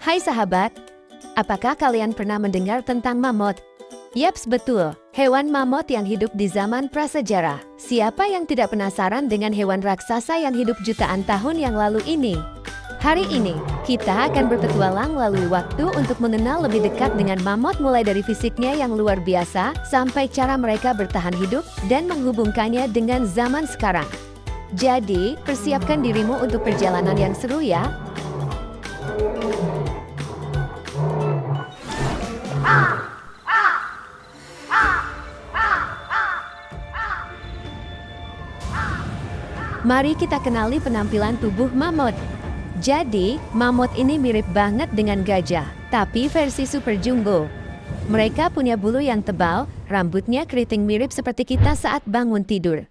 Hai sahabat, apakah kalian pernah mendengar tentang mamut? Yaps, betul, hewan mamut yang hidup di zaman prasejarah. Siapa yang tidak penasaran dengan hewan raksasa yang hidup jutaan tahun yang lalu ini? Hari ini, kita akan berpetualang melalui waktu untuk mengenal lebih dekat dengan mamut, mulai dari fisiknya yang luar biasa, sampai cara mereka bertahan hidup dan menghubungkannya dengan zaman sekarang. Jadi, persiapkan dirimu untuk perjalanan yang seru ya. Mari kita kenali penampilan tubuh mamut. Jadi, mamut ini mirip banget dengan gajah, tapi versi super jumbo. Mereka punya bulu yang tebal, rambutnya keriting mirip seperti kita saat bangun tidur.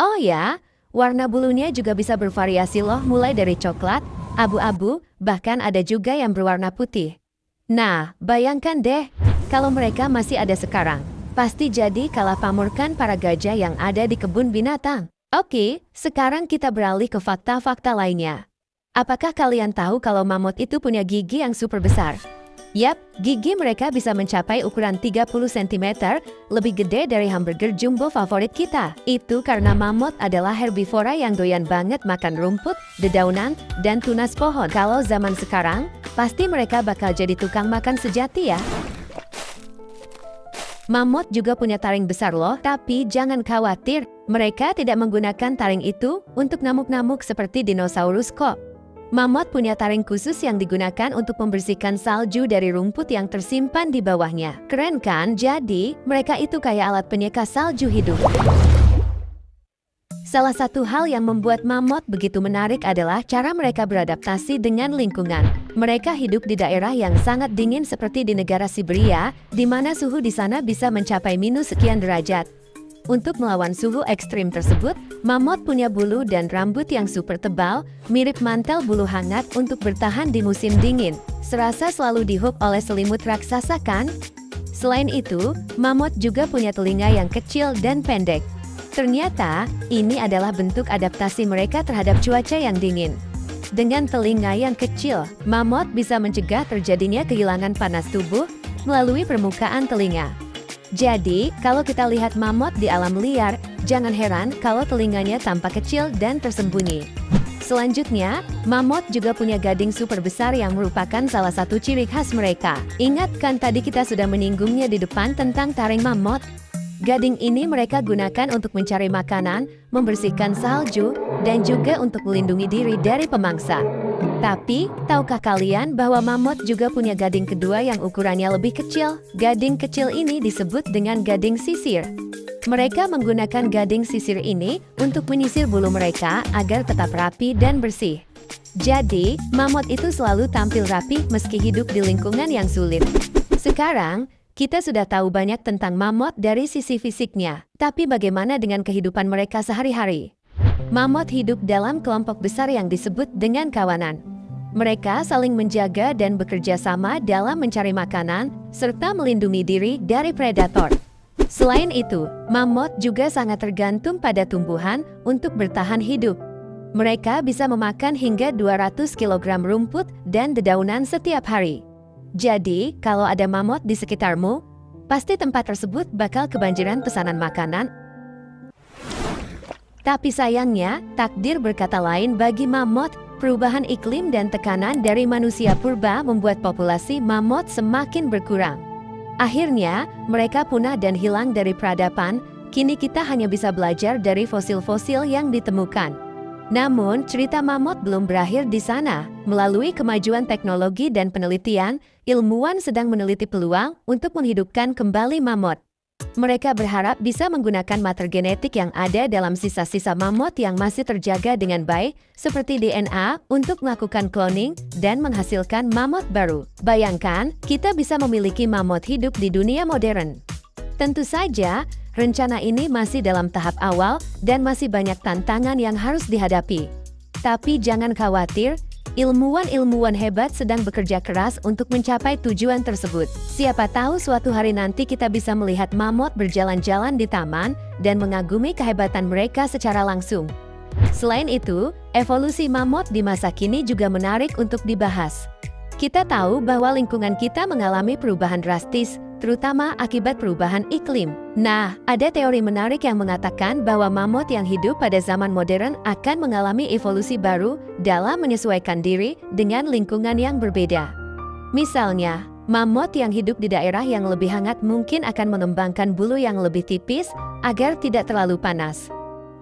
Oh ya, warna bulunya juga bisa bervariasi loh, mulai dari coklat, abu-abu, bahkan ada juga yang berwarna putih. Nah, bayangkan deh, kalau mereka masih ada sekarang, pasti jadi kalah pamorkan para gajah yang ada di kebun binatang. Oke, sekarang kita beralih ke fakta-fakta lainnya. Apakah kalian tahu kalau mamut itu punya gigi yang super besar? Yap, gigi mereka bisa mencapai ukuran 30 cm, lebih gede dari hamburger jumbo favorit kita. Itu karena mamut adalah herbivora yang doyan banget makan rumput, dedaunan, dan tunas pohon. Kalau zaman sekarang, pasti mereka bakal jadi tukang makan sejati ya. Mamut juga punya taring besar loh, tapi jangan khawatir, mereka tidak menggunakan taring itu untuk ngamuk-ngamuk seperti dinosaurus kok. Mamut punya taring khusus yang digunakan untuk membersihkan salju dari rumput yang tersimpan di bawahnya. Keren kan? Jadi, mereka itu kayak alat penyeka salju hidup. Salah satu hal yang membuat mamut begitu menarik adalah cara mereka beradaptasi dengan lingkungan. Mereka hidup di daerah yang sangat dingin seperti di negara Siberia, di mana suhu di sana bisa mencapai minus sekian derajat. Untuk melawan suhu ekstrim tersebut, mamut punya bulu dan rambut yang super tebal, mirip mantel bulu hangat untuk bertahan di musim dingin. Serasa selalu dihukum oleh selimut raksasa kan? Selain itu, mamut juga punya telinga yang kecil dan pendek. Ternyata, ini adalah bentuk adaptasi mereka terhadap cuaca yang dingin. Dengan telinga yang kecil, mamut bisa mencegah terjadinya kehilangan panas tubuh melalui permukaan telinga. Jadi, kalau kita lihat mamut di alam liar, jangan heran kalau telinganya tampak kecil dan tersembunyi. Selanjutnya, mamut juga punya gading super besar yang merupakan salah satu ciri khas mereka. Ingat kan tadi kita sudah menyinggungnya di depan tentang taring mamut? Gading ini mereka gunakan untuk mencari makanan, membersihkan salju, dan juga untuk melindungi diri dari pemangsa. Tapi, tahukah kalian bahwa mamut juga punya gading kedua yang ukurannya lebih kecil? Gading kecil ini disebut dengan gading sisir. Mereka menggunakan gading sisir ini untuk menyisir bulu mereka agar tetap rapi dan bersih. Jadi, mamut itu selalu tampil rapi meski hidup di lingkungan yang sulit. Sekarang, kita sudah tahu banyak tentang mamut dari sisi fisiknya, tapi bagaimana dengan kehidupan mereka sehari-hari? Mamut hidup dalam kelompok besar yang disebut dengan kawanan. Mereka saling menjaga dan bekerja sama dalam mencari makanan, serta melindungi diri dari predator. Selain itu, mamut juga sangat tergantung pada tumbuhan untuk bertahan hidup. Mereka bisa memakan hingga 200 kg rumput dan dedaunan setiap hari. Jadi, kalau ada mamut di sekitarmu, pasti tempat tersebut bakal kebanjiran pesanan makanan. Tapi sayangnya, takdir berkata lain bagi mamut. Perubahan iklim dan tekanan dari manusia purba membuat populasi mamut semakin berkurang. Akhirnya, mereka punah dan hilang dari peradaban. Kini kita hanya bisa belajar dari fosil-fosil yang ditemukan. Namun, cerita mamut belum berakhir di sana. Melalui kemajuan teknologi dan penelitian, ilmuwan sedang meneliti peluang untuk menghidupkan kembali mamut. Mereka berharap bisa menggunakan mater genetik yang ada dalam sisa-sisa mamut yang masih terjaga dengan baik, seperti DNA, untuk melakukan cloning dan menghasilkan mamut baru. Bayangkan, kita bisa memiliki mamut hidup di dunia modern. Tentu saja, rencana ini masih dalam tahap awal dan masih banyak tantangan yang harus dihadapi. Tapi jangan khawatir, ilmuwan-ilmuwan hebat sedang bekerja keras untuk mencapai tujuan tersebut. Siapa tahu suatu hari nanti kita bisa melihat mamut berjalan-jalan di taman dan mengagumi kehebatan mereka secara langsung. Selain itu, evolusi mamut di masa kini juga menarik untuk dibahas. Kita tahu bahwa lingkungan kita mengalami perubahan drastis, terutama akibat perubahan iklim. Nah, ada teori menarik yang mengatakan bahwa mamut yang hidup pada zaman modern akan mengalami evolusi baru dalam menyesuaikan diri dengan lingkungan yang berbeda. Misalnya, mamut yang hidup di daerah yang lebih hangat mungkin akan mengembangkan bulu yang lebih tipis agar tidak terlalu panas.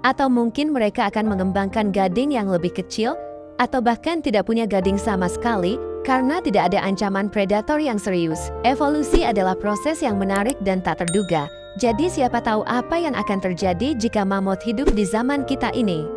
Atau mungkin mereka akan mengembangkan gading yang lebih kecil, atau bahkan tidak punya gading sama sekali karena tidak ada ancaman predator yang serius. Evolusi adalah proses yang menarik dan tak terduga. Jadi siapa tahu apa yang akan terjadi jika mamut hidup di zaman kita ini.